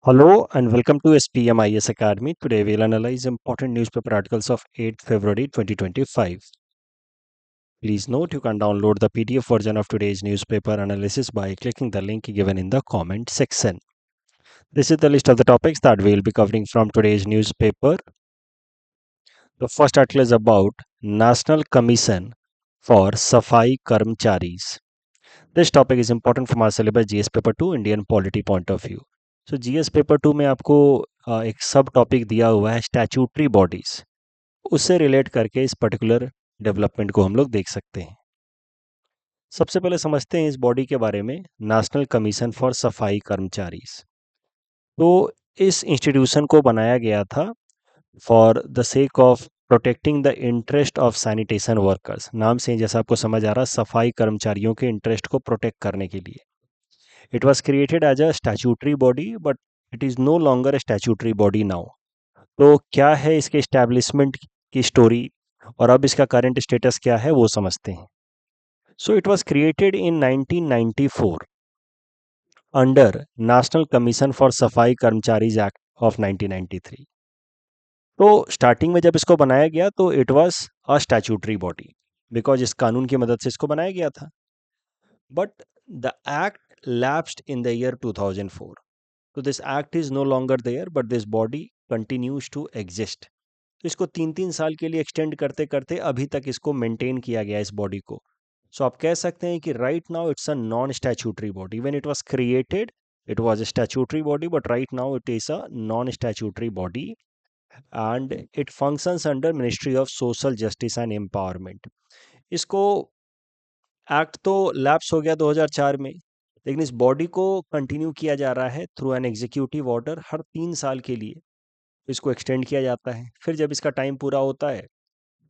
Hello and welcome to SPMIS Academy. Today we'll analyze important newspaper articles of 8th February 2025. Please note you can download the PDF version of today's newspaper analysis by clicking the link given in the comment section. This is the list of the topics that we'll be covering from today's newspaper. The first article is about National Commission for Safai Karmcharis. This topic is important from our syllabus GS paper 2 Indian polity point of view. So GS paper 2 में आपको एक सब topic दिया हुआ है statutory bodies. उससे relate करके इस पर्टिकुलर डेवलपमेंट को हम लोग देख सकते हैं. सबसे पहले समझते हैं इस बॉडी के बारे में, नेशनल कमीशन फॉर सफाई कर्मचारी. तो इस इंस्टीट्यूशन को बनाया गया था for the sake of protecting the interest of sanitation workers. नाम से जैसा आपको समझ आ रहा, सफाई कर्मचारियों के इंटरेस्ट को प्रोटेक्ट करने के लिए. It was created as a statutory body, but it is no longer a statutory body now. तो क्या है इसके एस्टैब्लिशमेंट की स्टोरी और अब इसका करंट स्टेटस क्या है वो समझते हैं. So it was created in 1994 under national commission for safai कर्मचारीज act of 1993. तो स्टार्टिंग में जब इसको बनाया गया तो it was a statutory body because इस कानून की मदद से इसको बनाया गया था. But the act lapsed in the year 2004. तो this act is no longer there but this body continues to exist. तो इसको 3-3 साल के लिए एक्सटेंड करते करते अभी तक इसको मेंटेन किया गया इस बॉडी को. सो आप कह सकते हैं कि right now it's a non statutory body. When it was created it was a statutory body, but right now it is a non statutory body and it functions under ministry of social justice and empowerment. इसको act तो lapse हो गया 2004 में, लेकिन इस body को continue किया जा रहा है थ्रू एन एग्जीक्यूटिव ऑर्डर हर 3 साल के लिए. इसको एक्सटेंड किया जाता है, फिर जब इसका टाइम पूरा होता है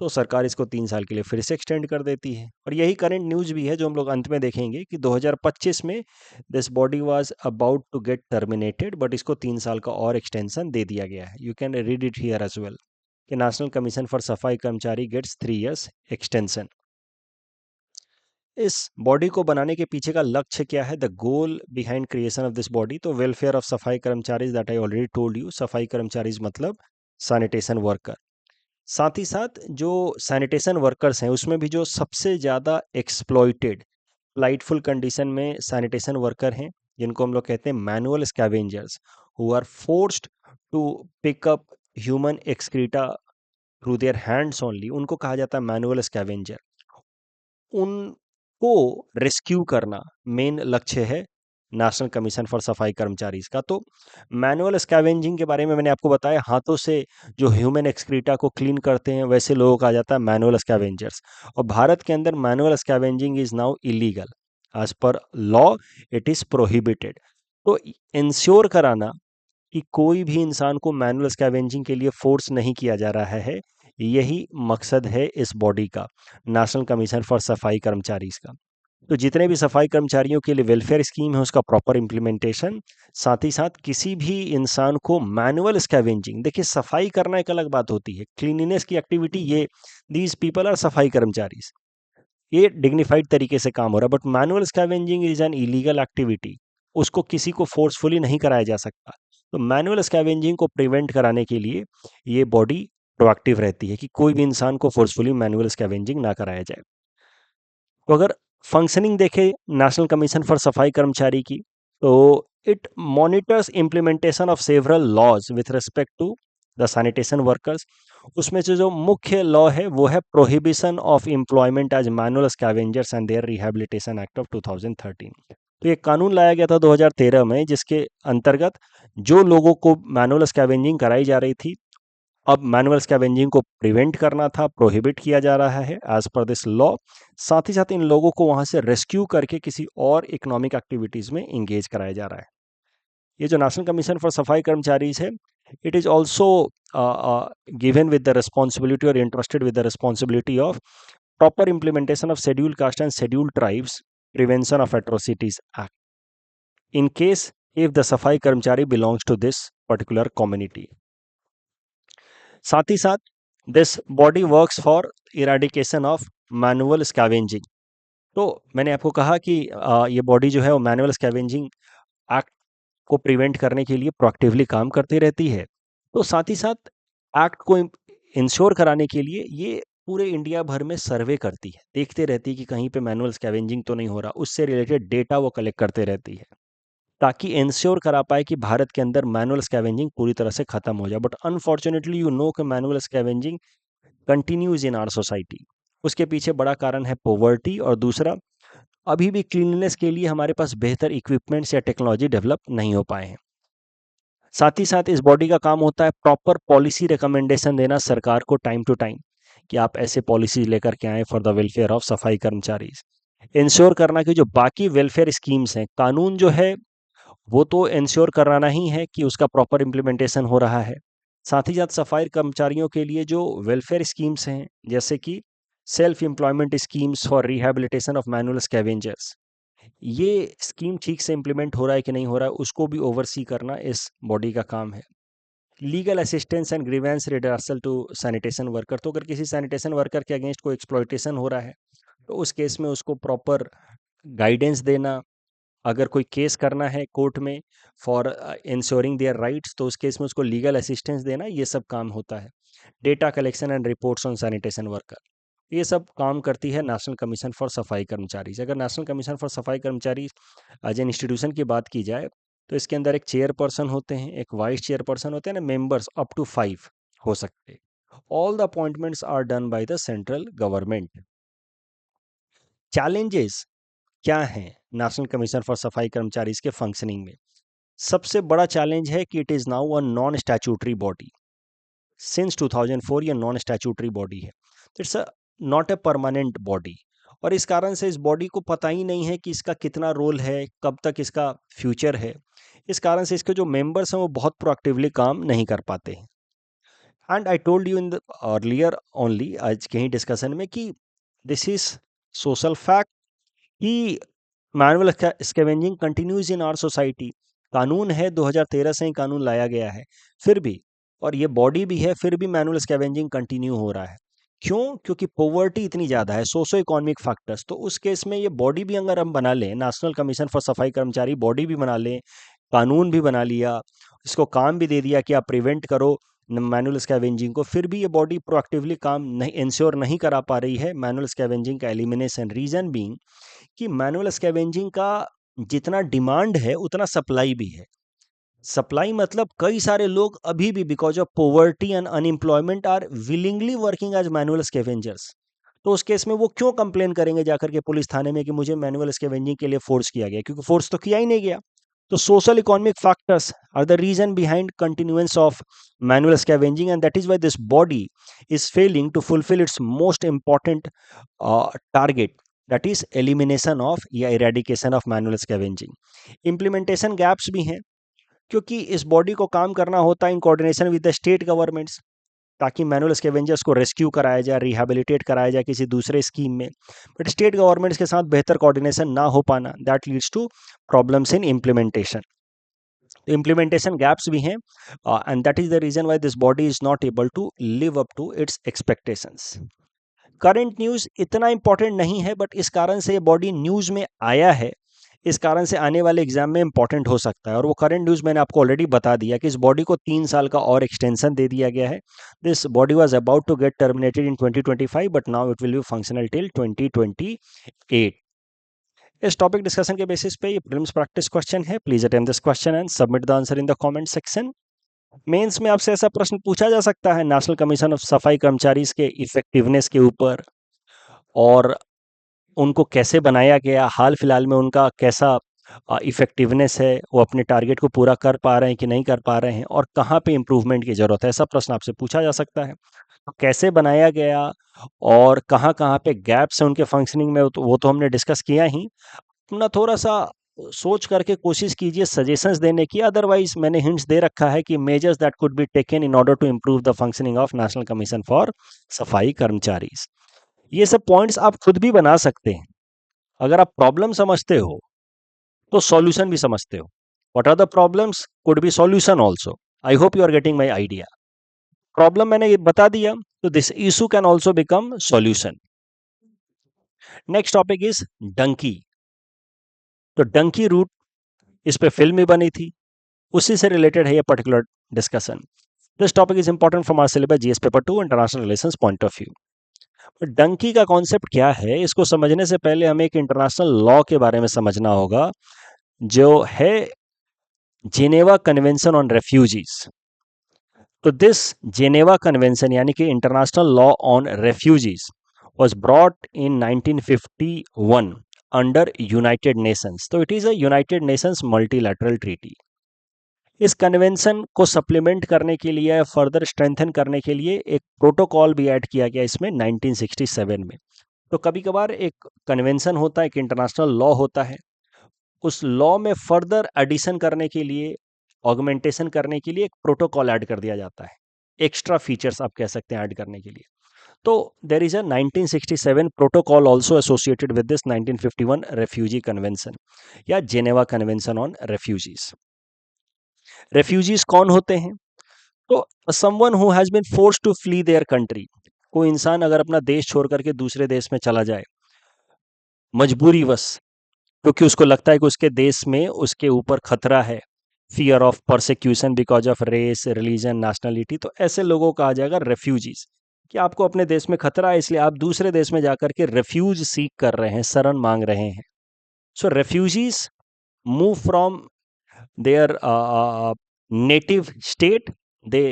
तो सरकार इसको 3 साल के लिए फिर से एक्सटेंड कर देती है. और यही करंट न्यूज़ भी है जो हम लोग अंत में देखेंगे कि 2025 में this body was about to get terminated, but इसको 3 साल का और एक्सटेंशन दे दिया गया है. You can read it here as well कि national commission for safai karmachari gets 3 years extension. इस बॉडी को बनाने के पीछे का लक्ष्य क्या है, the goal behind creation of this body? तो welfare of safai karmacharis, that I already told you. Safai karmacharis मतलब सैनिटेशन वर्कर. साथ ही साथ जो सैनिटेशन वर्कर्स हैं उसमें भी जो सबसे ज़्यादा एक्सप्लॉइटेड लाइटफुल कंडीशन में सैनिटेशन वर्कर हैं, जिनको हम लोग कहते हैं manual scavengers, who are forced to pick up human excreta through their hands only, उनको कहा जाता है मैनुअल स्कैवेंजर. उनको रेस्क्यू करना मेन लक्ष्य है नेशनल कमीशन फॉर सफाई कर्मचारीज का. तो मैनुअल स्कैवेंजिंग के बारे में मैंने आपको बताया, हाथों से जो ह्यूमन एक्सक्रीटा को क्लीन करते हैं वैसे लोगों का आ जाता है मैनुअल स्कैवेंजर्स. और भारत के अंदर manual scavenging is now illegal as per law, it is prohibited. तो इंश्योर कराना कि कोई भी इंसान को मैनुअल स्कैवेंजिंग के लिए फोर्स नहीं किया जा रहा है, यही मकसद है इस बॉडी का, नेशनल कमीशन फॉर सफाई कर्मचारीज का. तो जितने भी सफाई कर्मचारियों के लिए वेलफेयर स्कीम है उसका प्रॉपर इम्प्लीमेंटेशन, साथ ही साथ किसी भी इंसान को मैनुअल स्कैवेंजिंग, देखिए सफाई करना एक अलग बात होती है, क्लीनिनेस की एक्टिविटी, ये दीज पीपल आर सफाई कर्मचारीज, ये डिग्निफाइड तरीके से काम हो रहा है. But manual scavenging is an illegal activity, उसको किसी को फोर्सफुली नहीं कराया जा सकता. तो मैनुअल स्कैवेंजिंग को प्रिवेंट कराने के लिए ये बॉडी प्रोएक्टिव रहती है कि कोई भी इंसान को फोर्सफुली मैनुअल स्कैवेंजिंग ना कराया जाए. तो अगर फंक्शनिंग देखें नेशनल कमीशन फॉर सफाई कर्मचारी की, तो it monitors implementation of several laws with respect to the sanitation workers. उसमें से जो मुख्य लॉ है वो है prohibition of employment as manual scavengers and their rehabilitation act of 2013. तो ये कानून लाया गया था 2013 में, जिसके अंतर्गत जो लोगों को मैनुअल स्कैवेंजिंग कराई जा रही थी, अब मैनुअल स्कैवेंजिंग को प्रिवेंट करना था, प्रोहिबिट किया जा रहा है एज पर दिस लॉ. साथ ही साथ इन लोगों को वहां से रेस्क्यू करके किसी और इकोनॉमिक एक्टिविटीज में इंगेज कराया जा रहा है. ये जो national commission for safai karmacharis है, it is also given with the responsibility और interested with the responsibility of proper implementation of schedule caste and schedule tribes prevention of atrocities act in case if the safai karmachari belongs to this particular community. साथ ही साथ this body works for eradication of manual scavenging. तो मैंने आपको कहा कि ये body जो है वो मैनुअल स्कैवेंजिंग एक्ट को प्रिवेंट करने के लिए प्रोएक्टिवली काम करती रहती है। तो साथ ही साथ एक्ट को इंश्योर कराने के लिए ये पूरे इंडिया भर में सर्वे करती है, देखते रहती है कि कहीं पे मैनुअल स्कैवेंजिंग तो नहीं हो रहा, उससे रिलेटेड डेटा वो कलेक्ट करते रहती है, ताकि इंश्योर करा पाए कि भारत के अंदर मैनुअल स्कैवेंजिंग पूरी तरह से खत्म हो जाए। बट अनफॉर्चुनेटली यू नो कि manual scavenging continues in our society. उसके पीछे बड़ा कारण है पॉवर्टी, और दूसरा अभी भी क्लीनलीनेस के लिए हमारे पास बेहतर इक्विपमेंट्स या टेक्नोलॉजी डेवलप नहीं हो पाए हैं। साथ ही साथ इस बॉडी का काम होता है प्रॉपर पॉलिसी रिकमेंडेशन देना सरकार को टाइम टू टाइम, कि आप ऐसे पॉलिसी लेकर के आए फॉर द वेलफेयर ऑफ सफाई कर्मचारी। इंश्योर करना कि जो बाकी वेलफेयर स्कीम्स हैं, कानून जो है वो तो इंश्योर कराना ही है कि उसका प्रॉपर इम्प्लीमेंटेशन हो रहा है। साथ ही साथ सफाई कर्मचारियों के लिए जो वेलफेयर स्कीम्स हैं, जैसे कि self employment schemes for rehabilitation of manual scavengers, ये स्कीम ठीक से इम्प्लीमेंट हो रहा है कि नहीं हो रहा है, उसको भी ओवरसी करना इस बॉडी का काम है। Legal assistance and grievance redressal to sanitation worker, तो अगर किसी सैनिटेशन वर्कर के अगेंस्ट कोई एक्सप्लॉयटेशन हो रहा है, तो उस केस में उसको प्रॉपर गाइडेंस देना। अगर कोई केस करना है कोर्ट में फॉर इंश्योरिंग देयर राइट्स, तो उस केस में उसको लीगल असिस्टेंस देना, ये सब काम होता है। Data collection and reports on sanitation worker, ये सब काम करती है नेशनल कमीशन फॉर सफाई कर्मचारी। अगर नेशनल कमीशन फॉर सफाई कर्मचारी एज एन इंस्टीट्यूशन की बात की जाए, तो इसके अंदर एक चेयरपर्सन होते हैं, एक वाइस चेयरपर्सन होते हैं ना, मेंबर्स अप टू 5 हो सकते हैं। All the appointments are done by the central government. Challenges क्या हैं नेशनल कमीशन फॉर सफाई कर्मचारी के फंक्शनिंग में? सबसे बड़ा चैलेंज है कि it is now a non statutory body. Since 2004 ये नॉन स्टैट्यूटरी बॉडी है, it's a not a permanent body, और इस कारण से इस बॉडी को पता ही नहीं है कि इसका कितना रोल है, कब तक इसका फ्यूचर है। इस कारण से इसके जो मेंबर्स हैं वो बहुत प्रोएक्टिवली काम नहीं कर पाते हैं। And I told you in the earlier only, आज के ही डिस्कशन में, कि दिस इज सोशल फैक्ट कि manual scavenging continues in our society. कानून है, 2013 से ही कानून लाया गया है, फिर भी, और ये बॉडी भी है, फिर भी मैनुअल स्कैवेंजिंग कंटिन्यू हो रहा है। क्यों? क्योंकि पॉवर्टी इतनी ज़्यादा है, सोशो इकोनॉमिक फैक्टर्स। तो उस केस में ये बॉडी भी अगर हम बना लें, नेशनल कमीशन फॉर सफाई कर्मचारी बॉडी भी बना लें, कानून भी बना लिया, इसको काम भी दे दिया कि आप प्रिवेंट करो मैनुअल स्कैवेंजिंग को, फिर भी ये बॉडी प्रोएक्टिवली काम नहीं, इंश्योर नहीं करा पा रही है मैनुअल स्कैवेंजिंग का एलिमिनेशन। रीजन बीइंग कि मैनुअल स्कैवेंजिंग का जितना डिमांड है उतना सप्लाई भी है। सप्लाई मतलब कई सारे लोग अभी भी because of poverty and unemployment are willingly working as manual scavengers. तो उस केस में वो क्यों कंप्लेन करेंगे जाकर के पुलिस थाने में कि मुझे मैनुअल स्कैवेंजिंग के लिए फोर्स किया गया, क्योंकि फोर्स तो किया ही नहीं गया। तो social economic factors are the reason behind continuance of manual scavenging, and that is why this body is failing to fulfil its most important target, that is elimination of या eradication of manual scavenging. Implementation gaps भी हैं, क्योंकि इस body को काम करना होता है in coordination with the state governments, ताकि मैनुअल स्कैवेंजर्स को रेस्क्यू कराया जाए, रिहैबिलिटेट कराया जाए किसी दूसरे स्कीम में। बट स्टेट गवर्नमेंट्स के साथ बेहतर कोऑर्डिनेशन ना हो पाना, that leads to problems in implementation. Implementation gaps भी हैं, and that is the reason why this body is not able to live up to its expectations. Current news इतना important नहीं है, बट इस कारण से ये बॉडी न्यूज़ में आया है, इस कारण से आने वाले एग्जाम में इंपॉर्टेंट हो सकता है। और वो करंट न्यूज़ मैंने आपको ऑलरेडी बता दिया कि इस बॉडी को 3 साल का और एक्सटेंशन दे दिया गया है। This body was about to get terminated in 2025, but now it will be functional till 2028। इस टॉपिक डिस्कशन के बेसिस पे ये प्रीलिम्स प्रैक्टिस क्वेश्चन है। Please attempt this question and submit the answer in the comment section. Mains में आपसे ऐसा प्रश्न पूछा जा सकता है नेशनल कमीशन ऑफ सफाई कर्मचारी के इफेक्टिवनेस के ऊपर, और उनको कैसे बनाया गया, हाल फिलहाल में उनका कैसा इफेक्टिवनेस है, वो अपने टारगेट को पूरा कर पा रहे हैं कि नहीं कर पा रहे हैं, और कहाँ पे इम्प्रूवमेंट की ज़रूरत है, ऐसा प्रश्न आपसे पूछा जा सकता है। तो कैसे बनाया गया और कहाँ-कहाँ पे गैप्स हैं उनके फंक्शनिंग में, वो तो हमने डिस्कस किया ही। अपना थोड़ा-सा सोच करके कोशिश कीजिए सजेशंस देने की, अदरवाइज़ मैंने हिंट्स दे रखा है कि measures that could be taken in order to improve the functioning of national commission for Safai Karamcharis. ये सब पॉइंट्स आप खुद भी बना सकते हैं। अगर आप प्रॉब्लम समझते हो तो सॉल्यूशन भी समझते हो। What are the problems could be solution also. I hope you are getting my idea. Problem मैंने ये बता दिया, तो this issue can also become solution. Next topic is dunki. तो डंकी रूट, इस पे फिल्म भी बनी थी, उसी से रिलेटेड है ये particular discussion. This topic is important from our syllabus GS paper 2 international relations point of view. Dunki का कॉन्सेप्ट क्या है, इसको समझने से पहले हमें एक इंटरनेशनल लॉ के बारे में समझना होगा, जो है जेनेवा कन्वेंशन ऑन रेफ्यूजीज। तो दिस जेनेवा कन्वेंशन यानी कि international law on refugees was brought in 1951 under United Nations. तो it is a United Nations multilateral treaty. इस कन्वेंशन को सप्लीमेंट करने के लिए, फर्दर स्ट्रेंथन करने के लिए एक प्रोटोकॉल भी ऐड किया गया इसमें 1967 में। तो कभी कभार एक कन्वेंशन होता है, एक इंटरनेशनल लॉ होता है, उस लॉ में फर्दर एडिशन करने के लिए, ऑगमेंटेशन करने के लिए एक प्रोटोकॉल ऐड कर दिया जाता है, एक्स्ट्रा फीचर्स आप कह सकते हैं ऐड करने के लिए। तो there is a 1967 protocol also associated with this 1951 refugee convention या Geneva convention on refugees. Refugees कौन होते हैं? तो someone who has been force to flee their country. कोई इंसान अगर अपना देश छोड़ करके दूसरे देश में चला जाए मजबूरी वश, क्योंकि उसको लगता है कि उसके देश में उसके ऊपर खतरा है, fear of persecution because of race, religion, nationality, तो ऐसे लोगों का आ जाएगा रेफ्यूजीज, कि आपको अपने देश में खतरा है इसलिए आप दूसरे देश में जाकर के रेफ्यूज सीक कर रहे हैं, शरण मांग रहे हैं। So refugees move from their native state, they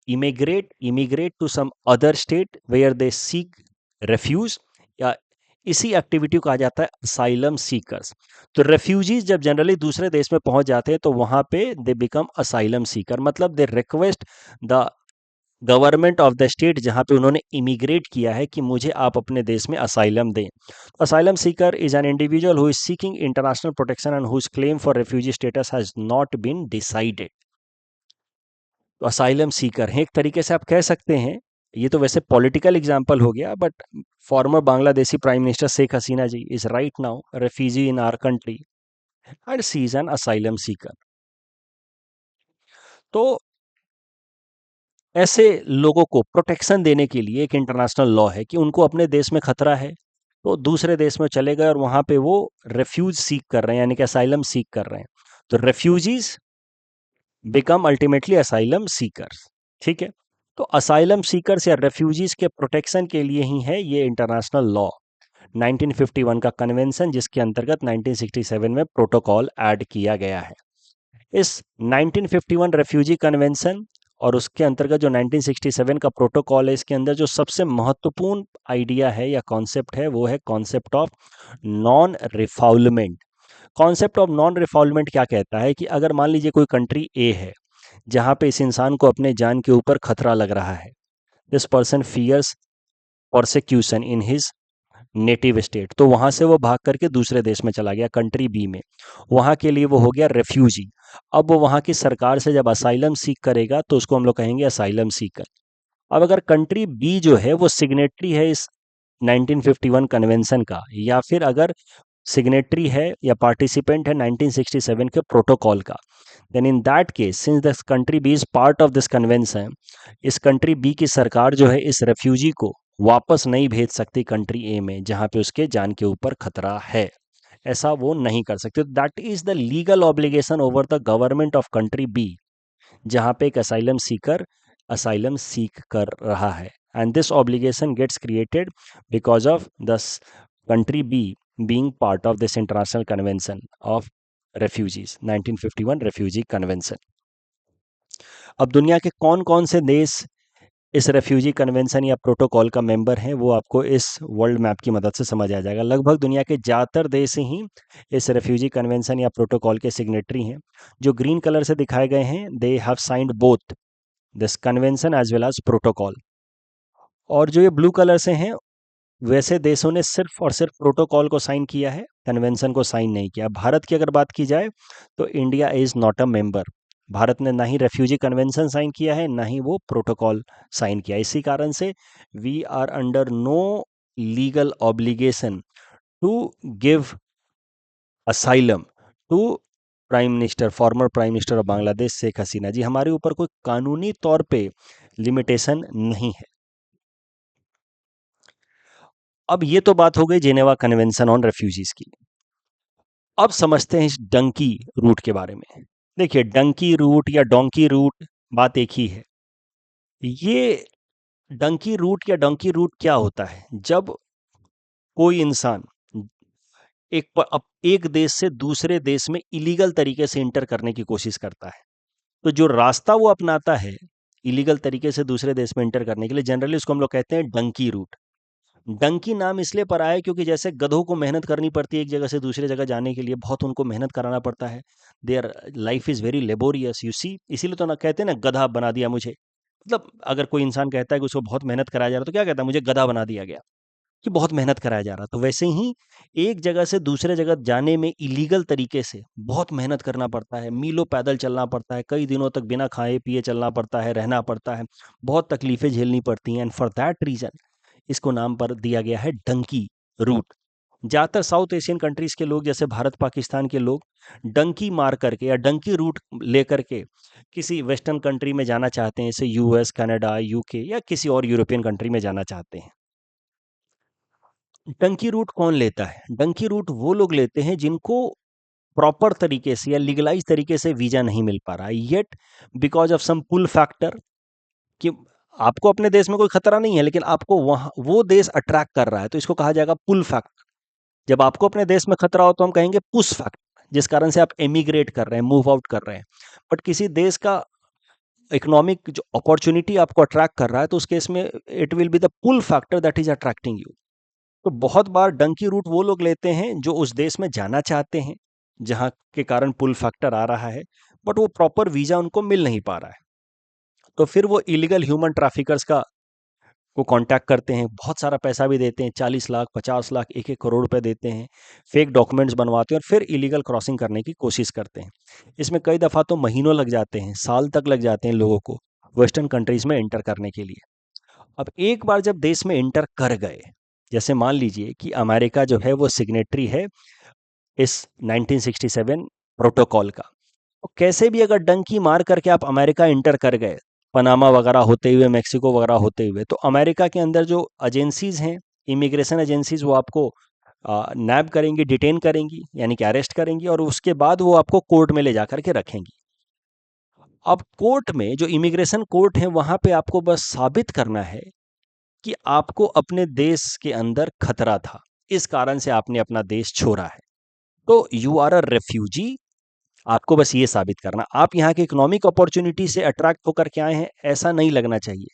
immigrate to some other state where they seek refuge, या इसी एक्टिविटी को आ जाता है असाइलम सीकर्स। तो रेफ्यूजीज जब जनरली दूसरे देश में पहुंच जाते हैं तो वहां पे दे बिकम असाइलम सीकर, मतलब they request the government of the state जहां पे उन्होंने इमिग्रेट किया है कि मुझे आप अपने देश में असाइलम दें। Asylum seeker is an individual who is seeking international protection and whose claim for refugee status has not been decided. तो असाइलम सीकर हैं, एक तरीके से आप कह सकते हैं, ये तो वैसे पॉलिटिकल एग्जाम्पल हो गया, but former Bangladeshi prime minister Sheikh Hasina ji is right now refugee in our country and she is an asylum seeker. तो ऐसे लोगों को प्रोटेक्शन देने के लिए एक इंटरनेशनल लॉ है कि उनको अपने देश में खतरा है तो दूसरे देश में चले गए और वहां पे वो रेफ्यूज सीक कर रहे हैं, यानी कि असाइलम सीक कर रहे हैं। तो refugees become ultimately asylum seekers. ठीक है, तो असाइलम सीकर्स या रेफ्यूजीज के प्रोटेक्शन के लिए ही है ये इंटरनेशनल लॉ 1951 का कन्वेंशन, जिसके अंतर्गत 1967 में प्रोटोकॉल ऐड किया गया है। इस 1951 रेफ्यूजी कन्वेंशन और उसके अंतर्गत जो 1967 का प्रोटोकॉल है, इसके अंदर जो सबसे महत्वपूर्ण आइडिया है या कॉन्सेप्ट है वो है concept of non refoulement. Concept of non refoulement क्या कहता है कि अगर मान लीजिए कोई कंट्री ए है जहां पे इस इंसान को अपने जान के ऊपर खतरा लग रहा है, this person fears prosecution in his native state, तो वहां से वो भाग करके दूसरे देश में चला गया कंट्री बी में, वहां के लिए वो हो गया रेफ्यूजी। अब वो वहां की सरकार से जब असाइलम सीक करेगा तो उसको हम लोग कहेंगे असाइलम सीकर। अब अगर कंट्री बी जो है वो सिग्नेटरी है इस 1951 कन्वेंशन का, या फिर अगर सिग्नेटरी है या पार्टिसिपेंट है 1967 के प्रोटोकॉल का, then in that case since this country B is part of this convention, इस कंट्री बी की सरकार जो है इस रेफ्यूजी को वापस नहीं भेज सकती कंट्री ए में जहां पे उसके जान के ऊपर खतरा है, ऐसा वो नहीं कर सकते। That is the legal obligation over the government of country B, जहां पे एक असाइलम सीकर असाइलम सीक कर रहा है, and this obligation gets created because of the country B being part of this international convention of refugees 1951 refugee convention। अब दुनिया के कौन कौन से देश इस रेफ्यूजी कन्वेंशन या प्रोटोकॉल का मेंबर हैं वो आपको इस वर्ल्ड मैप की मदद से समझ आ जाएगा। लगभग दुनिया के ज़्यादातर देश ही इस रेफ्यूजी कन्वेंशन या प्रोटोकॉल के सिग्नेटरी हैं। जो ग्रीन कलर से दिखाए गए हैं they have signed both this convention as well as protocol, और जो ये ब्लू कलर से हैं वैसे देशों ने सिर्फ और सिर्फ प्रोटोकॉल को साइन किया है, कन्वेंशन को साइन नहीं किया। भारत की अगर बात की जाए तो India is not a member. Bharat ने ना ही रेफ्यूजी कन्वेंशन साइन किया है ना ही वो प्रोटोकॉल साइन किया। इसी कारण से we are under no legal obligation to give asylum to prime minister, former prime minister of Bangladesh Sheikh Hasina ji. हमारे ऊपर कोई कानूनी तौर पे लिमिटेशन नहीं है। अब ये तो बात हो गई जेनेवा कन्वेंशन ऑन रेफ्यूजीज की। अब समझते हैं इस डंकी रूट के बारे में। देखिए, डंकी रूट या डोंकी रूट बात एक ही है। ये डंकी रूट या डोंकी रूट क्या होता है? जब कोई इंसान एक देश से दूसरे देश में इलीगल तरीके से इंटर करने की कोशिश करता है, तो जो रास्ता वो अपनाता है इलीगल तरीके से दूसरे देश में इंटर करने के लिए, जनरली उसको हम लोग कहते हैं डंकी रूट। डंकी नाम इसलिए पड़ा है क्योंकि जैसे गधों को मेहनत करनी पड़ती है एक जगह से दूसरी जगह जाने के लिए, बहुत उनको मेहनत कराना पड़ता है। Their life is very laborious, you see, इसीलिए तो ना कहते हैं ना, गधा बना दिया मुझे। मतलब अगर कोई इंसान कहता है कि उसको बहुत मेहनत कराया जा रहा है, तो क्या कहता है? मुझे गधा बना दिया गया, कि बहुत मेहनत कराया जा रहा। तो वैसे ही एक जगह से दूसरे जगह जाने में इलीगल तरीके से बहुत मेहनत करना पड़ता है, मीलों पैदल चलना पड़ता है, कई दिनों तक बिना खाए पिए चलना पड़ता है, रहना पड़ता है, बहुत तकलीफें झेलनी पड़ती हैं, एंड फॉर दैट रीजन इसको नाम पर दिया गया है डंकी रूट। ज़्यादातर साउथ एशियन कंट्रीज के लोग, जैसे भारत पाकिस्तान के लोग, डंकी मार करके या डंकी रूट लेकर के किसी वेस्टर्न कंट्री में जाना चाहते हैं, जैसे यूएस, कनाडा, यूके या किसी और यूरोपियन कंट्री में जाना चाहते हैं। डंकी रूट कौन लेता है? डंकी रूट वो लोग लेते हैं जिनको प्रॉपर तरीके से या लीगलाइज तरीके से वीजा नहीं मिल पा रहा है yet, because of some pull factor, कि आपको अपने देश में कोई खतरा नहीं है लेकिन आपको वहां वो देश अट्रैक्ट कर रहा है, तो इसको कहा जाएगा पुल फैक्टर। जब आपको अपने देश में खतरा हो तो हम कहेंगे पुश फैक्टर, जिस कारण से आप एमिग्रेट कर रहे हैं, मूव आउट कर रहे हैं। बट किसी देश का इकोनॉमिक जो अपॉर्चुनिटी आपको अट्रैक्ट कर रहा है, तो उस केस में it will be the pull factor that is attracting you. तो बहुत बार डंकी रूट वो लोग लेते हैं जो उस देश में जाना चाहते हैं, जहाँ के कारण पुल फैक्टर आ रहा है, बट वो प्रॉपर वीजा उनको मिल नहीं पा रहा है। तो फिर वो इलीगल ह्यूमन ट्रैफिकर्स का को कांटेक्ट करते हैं, बहुत सारा पैसा भी देते हैं, 40 लाख, 50 लाख, 1-1 करोड़ रुपए देते हैं, फेक डॉक्यूमेंट्स बनवाते हैं और फिर इलीगल क्रॉसिंग करने की कोशिश करते हैं। इसमें कई दफ़ा तो महीनों लग जाते हैं, साल तक लग जाते हैं लोगों को वेस्टर्न कंट्रीज में एंटर करने के लिए। अब एक बार जब देश में एंटर कर गए, जैसे मान लीजिए कि अमेरिका जो है वो सिग्नेटरी है इस 1967 प्रोटोकॉल का, तो कैसे भी अगर डंकी मार करके आप अमेरिका इंटर कर गए, पनामा वगैरह होते हुए, मेक्सिको वगैरह होते हुए, तो अमेरिका के अंदर जो एजेंसीज हैं, इमिग्रेशन एजेंसीज, वो आपको नैब करेंगी, डिटेन करेंगी, यानी कि अरेस्ट करेंगी, और उसके बाद वो आपको कोर्ट में ले जा करके रखेंगी। अब कोर्ट में, जो इमिग्रेशन कोर्ट है, वहां पे आपको बस साबित करना है कि आपको अपने देश के अंदर खतरा था, इस कारण से आपने अपना देश छोड़ा है, तो यू आर अ रेफ्यूजी। आपको बस ये साबित करना, आप यहाँ के इकोनॉमिक अपॉर्चुनिटी से अट्रैक्ट होकर के आए हैं, ऐसा नहीं लगना चाहिए।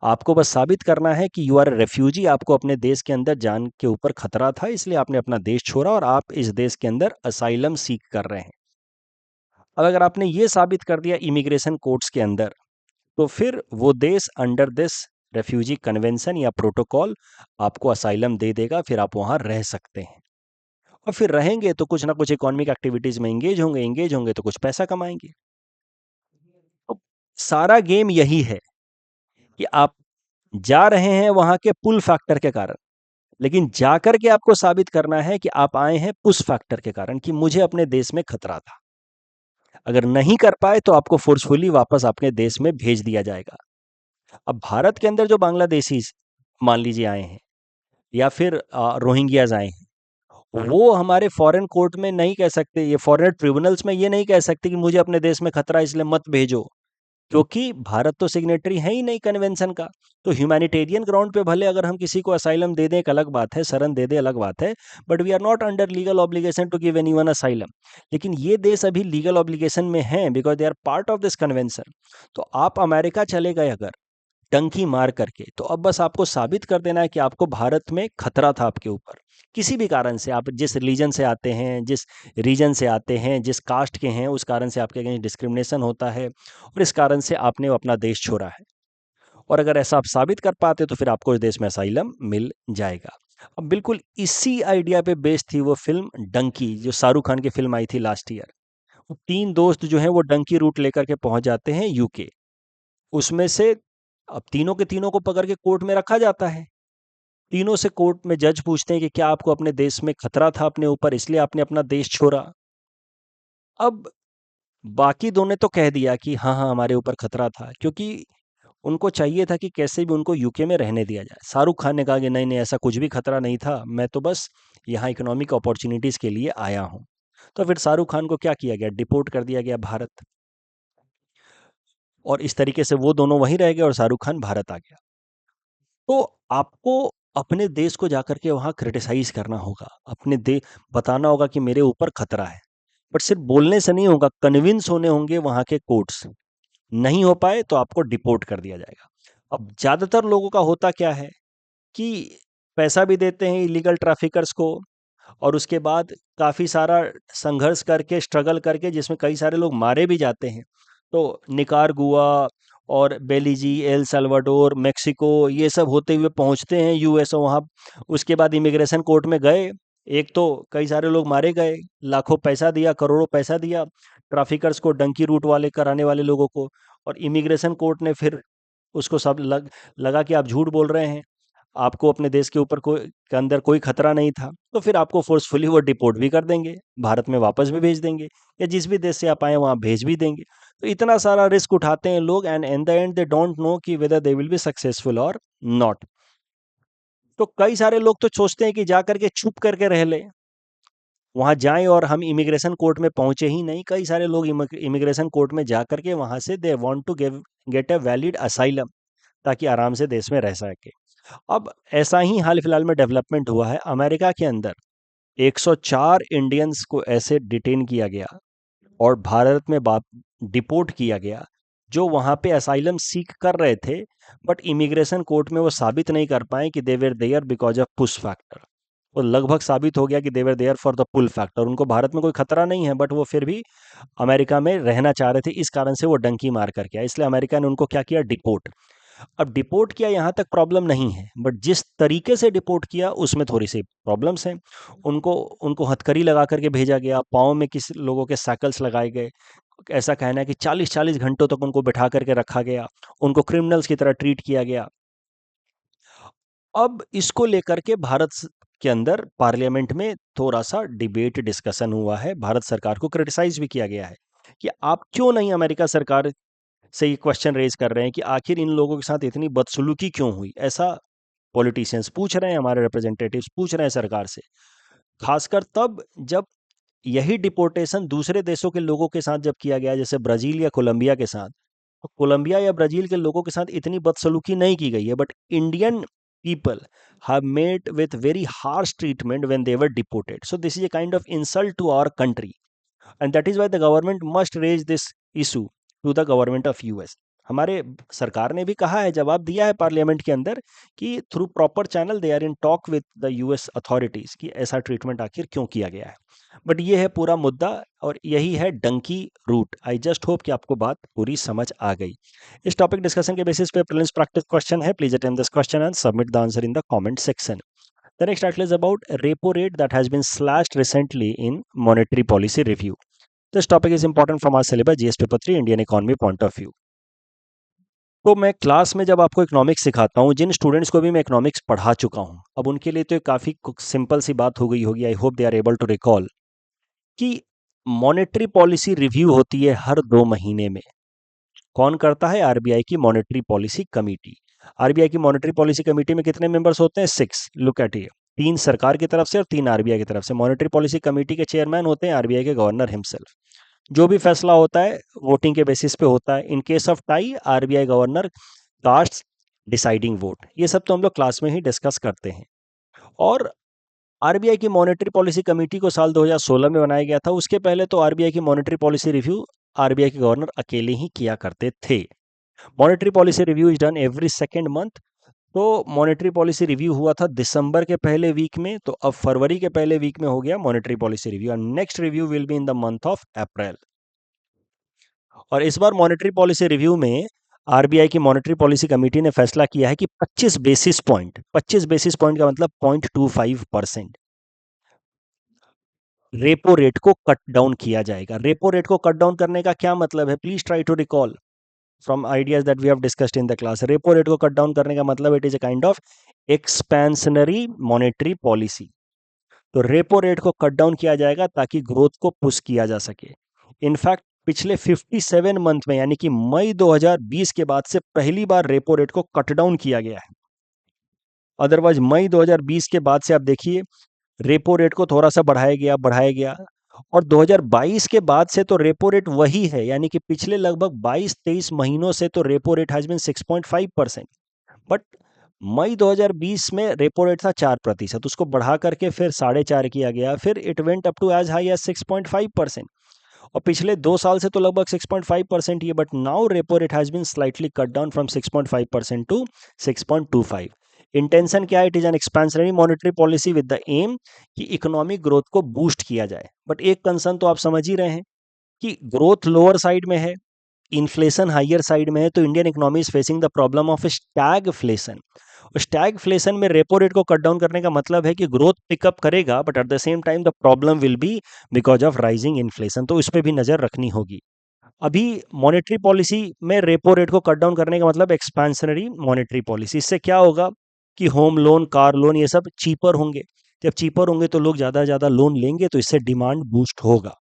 आपको बस साबित करना है कि यू आर रेफ्यूजी, आपको अपने देश के अंदर जान के ऊपर खतरा था, इसलिए आपने अपना देश छोड़ा और आप इस देश के अंदर असाइलम सीक कर रहे हैं। अब अगर आपने ये साबित कर दिया इमिग्रेशन कोर्ट्स के अंदर, तो फिर वो देश अंडर दिस रेफ्यूजी कन्वेंशन या प्रोटोकॉल आपको असाइलम दे देगा, फिर आप वहाँ रह सकते हैं। और फिर रहेंगे तो कुछ ना कुछ इकोनॉमिक एक्टिविटीज में एंगेज होंगे तो कुछ पैसा कमाएंगे। तो सारा गेम यही है कि आप जा रहे हैं वहां के पुल फैक्टर के कारण, लेकिन जाकर के आपको साबित करना है कि आप आए हैं पुश फैक्टर के कारण, कि मुझे अपने देश में खतरा था। अगर नहीं कर पाए तो आपको फोर्सफुली वापस अपने देश में भेज दिया जाएगा। अब भारत के अंदर जो बांग्लादेशी मान लीजिए आए हैं, या फिर रोहिंग्याज आए हैं, वो हमारे फॉरेन कोर्ट में नहीं कह सकते, ये फॉरेन ट्रिब्यूनल्स में ये नहीं कह सकते कि मुझे अपने देश में खतरा इसलिए मत भेजो, क्योंकि भारत तो सिग्नेटरी है ही नहीं कन्वेंशन का। तो ह्यूमैनिटेरियन ग्राउंड पे भले अगर हम किसी को असाइलम दे दें, एक अलग बात है, शरण दे दें, अलग बात है, but we are not under legal obligation to give anyone asylum. लेकिन ये देश अभी लीगल ऑब्लिगेशन में हैं because they are part of this convention. तो आप अमेरिका चले गए अगर टंकी मार करके, तो अब बस आपको साबित कर देना है कि आपको भारत में खतरा था आपके ऊपर, किसी भी कारण से, आप जिस रिलीजन से आते हैं, जिस रीजन से आते हैं, जिस कास्ट के हैं, उस कारण से आपके अगेंस्ट डिस्क्रिमिनेशन होता है, और इस कारण से आपने अपना देश छोड़ा है। और अगर ऐसा आप साबित कर पाते तो फिर आपको इस देश में असाइलम मिल जाएगा। अब बिल्कुल इसी आइडिया पे बेस्ड थी वो फिल्म डंकी, जो शाहरुख खान की फिल्म आई थी लास्ट ईयर। वो तीन दोस्त जो हैं वो डंकी रूट लेकर के पहुंच जाते हैं यूके। उसमें से अब तीनों के तीनों को पकड़ के कोर्ट में रखा जाता है। तीनों से कोर्ट में जज पूछते हैं कि क्या आपको अपने देश में खतरा था अपने ऊपर, इसलिए आपने अपना देश छोड़ा? अब बाकी दो ने तो कह दिया कि हाँ हाँ हमारे ऊपर खतरा था, क्योंकि उनको चाहिए था कि कैसे भी उनको यूके में रहने दिया जाए। शाहरुख खान ने कहा कि नहीं नहीं, ऐसा कुछ भी खतरा नहीं था, मैं तो बस यहाँ इकोनॉमिक अपॉर्चुनिटीज़ के लिए आया हूँ। तो फिर शाहरुख खान को क्या किया गया, डिपोर्ट कर दिया गया भारत, और इस तरीके से वो दोनों वहीं रह गए और शाहरुख खान भारत आ गया। तो आपको अपने देश को जाकर के वहां क्रिटिसाइज करना होगा, अपने दे बताना होगा कि मेरे ऊपर खतरा है, बट सिर्फ बोलने से नहीं होगा, कन्विंस होने होंगे वहां के कोर्ट्स। नहीं हो पाए तो आपको डिपोर्ट कर दिया जाएगा। अब ज्यादातर लोगों का होता क्या है कि पैसा भी देते हैं इलीगल ट्रैफिकर्स को, और उसके बाद काफ़ी सारा संघर्ष करके, स्ट्रगल करके, जिसमें कई सारे लोग मारे भी जाते हैं। तो निकारागुआ और बेलीजी, एल साल्वाडोर, मेक्सिको, ये सब होते हुए पहुंचते हैं यूएस, और वहाँ उसके बाद इमिग्रेशन कोर्ट में गए। एक तो कई सारे लोग मारे गए, लाखों पैसा दिया, करोड़ों पैसा दिया ट्रैफिकर्स को, डंकी रूट वाले कराने वाले लोगों को, और इमिग्रेशन कोर्ट ने फिर उसको सब लगा कि आप झूठ बोल रहे हैं, आपको अपने देश के ऊपर कोई के अंदर कोई खतरा नहीं था, तो फिर आपको फोर्सफुली वो डिपोर्ट भी कर देंगे, भारत में वापस भी भेज देंगे, या जिस भी देश से आप आए वहाँ भेज भी देंगे। तो इतना सारा रिस्क उठाते हैं लोग, and in the end they don't know कि whether they will be successful और नॉट। तो कई सारे लोग तो सोचते हैं कि जा करके चुप करके रह ले, वहाँ जाएं और हम इमिग्रेशन कोर्ट में पहुंचे ही नहीं। कई सारे लोग इमिग्रेशन कोर्ट में जा करके वहाँ से they want to get a valid asylum, ताकि आराम से देश में रह सके। अब ऐसा ही हाल फिलहाल में डेवलपमेंट हुआ है अमेरिका के अंदर, 104 इंडियंस को ऐसे डिटेन किया गया और भारत में डिपोर्ट किया गया, जो वहां पे असाइलम सीख कर रहे थे, बट इमिग्रेशन कोर्ट में वो साबित नहीं कर पाए कि they were there because of push factor. वो लगभग साबित हो गया कि they were there for the pull factor, उनको भारत में कोई खतरा नहीं है, बट वो फिर भी अमेरिका में रहना चाह रहे थे, इस कारण से वो डंकी मार करके आए, इसलिए अमेरिका ने उनको क्या किया, डिपोर्ट। अब डिपोर्ट किया यहाँ तक प्रॉब्लम नहीं है, बट जिस तरीके से डिपोर्ट किया उसमें थोड़ी सी प्रॉब्लम्स हैं। उनको उनको हथकड़ी लगा करके भेजा गया, पाँव में किसी लोगों के सैकल्स लगाए गए, ऐसा कहना है कि 40-40 घंटों तक उनको बिठा करके रखा गया, उनको क्रिमिनल्स की तरह ट्रीट किया गया। अब इसको लेकर के के अंदर पार्लियामेंट में थोड़ा सा डिबेट डिस्कशन हुआ है, भारत सरकार को क्रिटिसाइज भी किया गया है कि आप क्यों नहीं अमेरिका सरकार से ये क्वेश्चन रेज कर रहे हैं कि आखिर इन लोगों के साथ इतनी बदसलूकी क्यों हुई, ऐसा पॉलिटिशियंस पूछ रहे हैं, हमारे रिप्रेजेंटेटिव्स पूछ रहे हैं सरकार से। खासकर तब जब यही डिपोर्टेशन दूसरे देशों के लोगों के साथ जब किया गया, जैसे ब्राजील या कोलंबिया के साथ, तो कोलंबिया या ब्राजील के लोगों के साथ इतनी बदसलूकी नहीं की गई है, but Indian people have met with very harsh treatment when they were deported. So this is a kind of insult to our country, and that is why the government must raise this issue to the government of US. हमारे सरकार ने भी कहा है, जवाब दिया है parliament के अंदर कि through proper channel they are in talk with the US authorities कि ऐसा ट्रीटमेंट आखिर क्यों किया गया है। बट ये है पूरा मुद्दा, और यही है donkey route. I just hope कि आपको बात पूरी समझ आ गई। इस टॉपिक डिस्कशन के बेसिस पे प्रीलिम्स प्रैक्टिस क्वेश्चन है, please attempt this question and submit the answer in the comment section. The next article is about repo rate that has been slashed recently in monetary policy review. This topic is important from our syllabus GS paper 3 Indian economy point of view. तो मैं class में जब आपको economics सिखाता हूँ, जिन students को भी मैं इकोनॉमिक्स पढ़ा चुका हूँ, अब उनके लिए तो काफ़ी सिंपल सी बात हो गई होगी, I hope they are able to recall, कि मॉनेटरी पॉलिसी रिव्यू होती है हर 2 महीने में। कौन करता है, आरबीआई की मॉनेटरी पॉलिसी कमेटी। आरबीआई की मॉनेटरी पॉलिसी कमेटी में कितने मेंबर्स होते हैं, 6। लुक एट ये, 3 सरकार की तरफ से और 3 आरबीआई की तरफ से। मॉनेटरी पॉलिसी कमेटी के चेयरमैन होते हैं आरबीआई के गवर्नर हिमसेल्फ। जो भी फैसला होता है वोटिंग के बेसिस पे होता है। In case of tie, RBI governor cast deciding vote. ये सब तो हम लोग क्लास में ही डिस्कस करते हैं। और आरबीआई की मॉनेटरी पॉलिसी कमेटी को साल 2016 में बनाया गया था। उसके पहले तो आरबीआई की मॉनेटरी पॉलिसी रिव्यू आरबीआई के गवर्नर अकेले ही किया करते थे। Monetary policy review is done every second month. तो मॉनेटरी पॉलिसी रिव्यू हुआ था दिसंबर के पहले वीक में, तो अब फरवरी के पहले वीक में हो गया monetary policy review, and next review will be in the month of April. और इस बार मॉनेटरी पॉलिसी रिव्यू में आरबीआई की मॉनेटरी पॉलिसी कमेटी ने फैसला किया है कि 25 बेसिस पॉइंट, 25 बेसिस पॉइंट का मतलब 0.25%, रेपो रेट को कट डाउन किया जाएगा। रेपो रेट को कट डाउन करने का क्या मतलब है, please try to recall from ideas that we have discussed in the class. Repo rate को कट डाउन करने का मतलब it is a kind of expansionary monetary policy. तो रेपो रेट को कट डाउन किया जाएगा ताकि ग्रोथ को पुश किया जा सके। इनफैक्ट पिछले 57 मंथ में, यानी कि मई 2020 के बाद से पहली बार रेपो रेट को कट डाउन किया गया है। अदरवाइज मई 2020 के बाद से आप देखिए रेपो रेट को थोड़ा सा बढ़ाया गया, और 2022 के बाद से तो रेपो रेट वही है, यानी कि पिछले लगभग 22-23 महीनों से तो repo rate has been 6.5%। But May 2020 में रेपो रेट था 4%, उसको बढ़ा करके फिर 4.5 किया गया, फिर it went up to as high as 6.5%। और पिछले 2 साल से तो लगभग 6.5% ही है, but now repo rate has been slightly cut down from 6.5% to 6.25। Intention क्या है? It is an expansionary monetary policy with the aim कि इकोनॉमिक ग्रोथ को बूस्ट किया जाए। बट एक कंसर्न तो आप समझ ही रहे हैं कि ग्रोथ लोअर साइड में है, इन्फ्लेशन हाइयर साइड में है, तो Indian economy is facing the problem of stagflation. Stagflation में रेपो रेट को कट डाउन करने का मतलब है कि ग्रोथ पिकअप करेगा, but at the same time the problem will be because of rising inflation, तो इस पर भी नजर रखनी होगी। अभी मॉनेटरी पॉलिसी में रेपो रेट को कट डाउन करने का मतलब एक्सपेंशनरी मॉनेटरी पॉलिसी। इससे क्या होगा कि होम लोन, कार लोन, ये सब चीपर होंगे। जब चीपर होंगे तो लोग ज़्यादा ज़्यादा लोन लेंगे, तो इससे डिमांड बूस्ट होगा।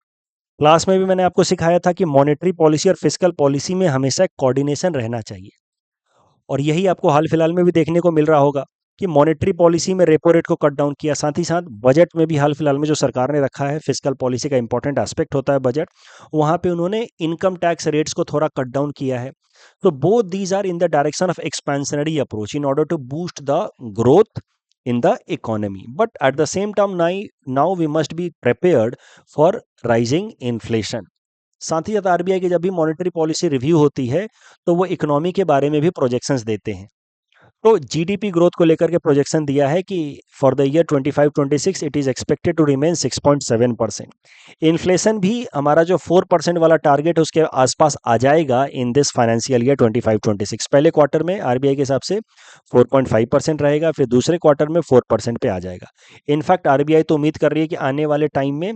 क्लास में भी मैंने आपको सिखाया था कि मॉनेटरी पॉलिसी और फिस्कल पॉलिसी में हमेशा कोऑर्डिनेशन रहना चाहिए, और यही आपको हाल फिलहाल में भी देखने को मिल रहा होगा कि मॉनेटरी पॉलिसी में रेपो रेट को कट डाउन किया, साथ ही साथ बजट में भी हाल फिलहाल में जो सरकार ने रखा है, फिस्कल पॉलिसी का इंपॉर्टेंट एस्पेक्ट होता है बजट, वहां पे उन्होंने इनकम टैक्स रेट्स को थोड़ा कट डाउन किया है। तो both these are in the direction of expansionary approach in order to boost the growth in the economy, but at the same time now we must be prepared for rising inflation। साथ ही साथ RBI की जब भी monetary policy review होती है तो वो इकोनॉमी के बारे में भी प्रोजेक्शंस देते हैं। तो जीडीपी ग्रोथ को लेकर के प्रोजेक्शन दिया है कि for the year 25-26 it is expected to remain 6.7%। Inflation भी हमारा जो 4% वाला टारगेट है उसके आसपास आ जाएगा इन दिस फाइनेंशियल ईयर 25-26। पहले क्वार्टर में आरबीआई के हिसाब से 4.5% रहेगा, फिर दूसरे क्वार्टर में 4% पे आ जाएगा। इनफैक्ट आरबीआई तो उम्मीद कर रही है कि आने वाले टाइम में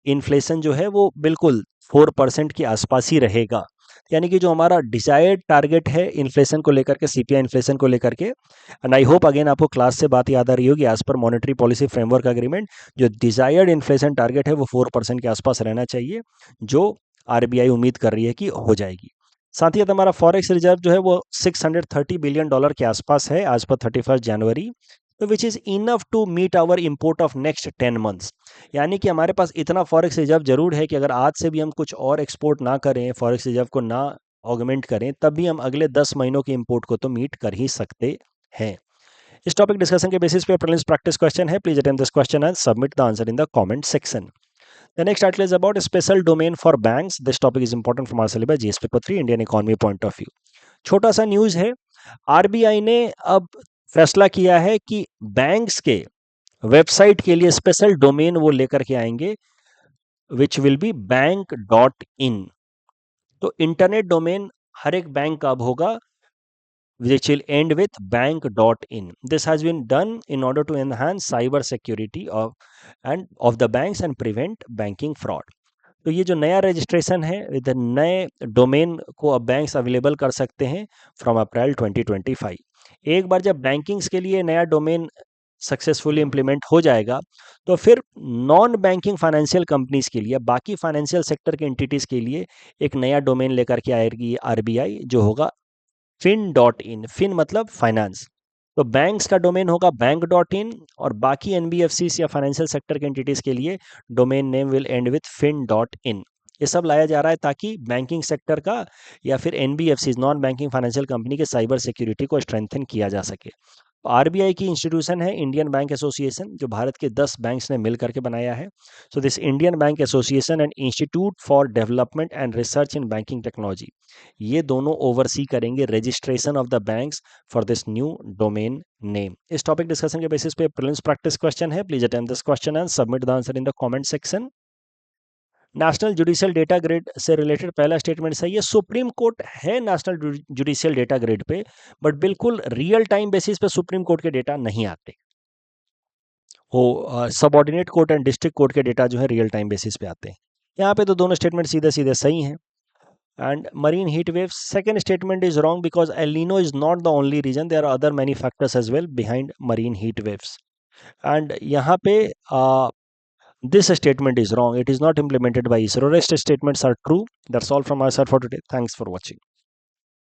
इन्फ्लेशन जो है वो बिल्कुल 4% के आसपास ही रहेगा, यानी कि जो हमारा डिजायर्ड टारगेट है इन्फ्लेशन को लेकर के, सीपीआई इन्फ्लेशन को लेकर के। एंड आई होप अगेन आपको क्लास से बात याद आ रही होगी, एज पर मॉनेटरी पॉलिसी फ्रेमवर्क अग्रीमेंट जो डिजायर्ड इन्फ्लेशन टारगेट है वो 4% के आसपास रहना चाहिए, जो आरबीआई उम्मीद कर रही है कि हो जाएगी। साथ ही साथ हमारा फॉरेक्स रिजर्व जो है वो $630 बिलियन के आसपास है आज पर 31 जनवरी, तो which is enough to meet our import of next 10 months. यानी कि हमारे पास इतना फॉरेक्स रिजर्व जरूर है कि अगर आज से भी हम कुछ और एक्सपोर्ट ना करें, फॉरेक्स रिजर्व को ना ऑगमेंट करें, तब भी हम अगले 10 महीनों के इंपोर्ट को तो मीट कर ही सकते हैं। इस टॉपिक डिस्कशन के बेसिस पे प्रीलिम्स प्रैक्टिस क्वेश्चन है। Please attempt this question and submit the answer in the comment section. The next article is about special domain for banks. This topic is important from our syllabus GS paper 3 Indian economy point of view. छोटा सा news है, RBI ने अब फैसला किया है कि banks के वेबसाइट के लिए स्पेशल डोमेन वो लेकर के आएंगे, विच विल बी बैंक.in। तो इंटरनेट डोमेन हर एक बैंक का अब होगा which will end with bank.in. This has been done in order to enhance cyber security of the banks and prevent banking fraud. तो ये जो नया रजिस्ट्रेशन है विद नए डोमेन को अब बैंक्स अवेलेबल कर सकते हैं फ्रॉम अप्रैल 2025। एक बार जब बैंकिंग्स के लिए नया डोमेन सक्सेसफुली इम्प्लीमेंट हो जाएगा, तो फिर नॉन बैंकिंग फाइनेंशियल कंपनीज के लिए, बाकी फाइनेंशियल सेक्टर के एंटिटीज के लिए एक नया डोमेन लेकर के आएगी आरबीआई, जो होगा fin.in। फिन मतलब फाइनेंस, तो बैंक्स का डोमेन होगा बैंक.in, और बाकी एनबीएफसी या फाइनेंशियल सेक्टर के एंटिटीज के लिए domain name will and with fin.in। ये सब लाया जा रहा है ताकि बैंकिंग सेक्टर का या फिर NBFC, non banking financial company के साइबर सिक्योरिटी को स्ट्रेंथन किया जा सके। आरबीआई की इंस्टीट्यूशन है इंडियन बैंक एसोसिएशन, जो भारत के 10 बैंक्स ने मिल करके बनाया है। So this Indian bank association and institute for development and research in banking technology, ये दोनों ओवरसी करेंगे registration of the banks for this new domain name. इस टॉपिक डिस्कशन के बेसिस पे प्रीलिम्स प्रैक्टिस क्वेश्चन है। Please attempt this question and submit the answer in the comment section. National judicial data grid से related पहला statement सही है। Supreme court है national judicial data grid पे, बट बिल्कुल रियल टाइम बेसिस पे supreme court के डेटा नहीं आते। वो subordinate court and district court के डेटा जो है रियल टाइम बेसिस पे आते हैं। यहाँ पे तो दोनों स्टेटमेंट सीधे सीधे सही हैं। And marine heat wave, second statement is wrong because El Nino is not the only reason, there are other many factors as well behind marine heat waves. And यहाँ पे this statement is wrong. It is not implemented by ISRO. Rest statements are true. That's all from our side for today. Thanks for watching.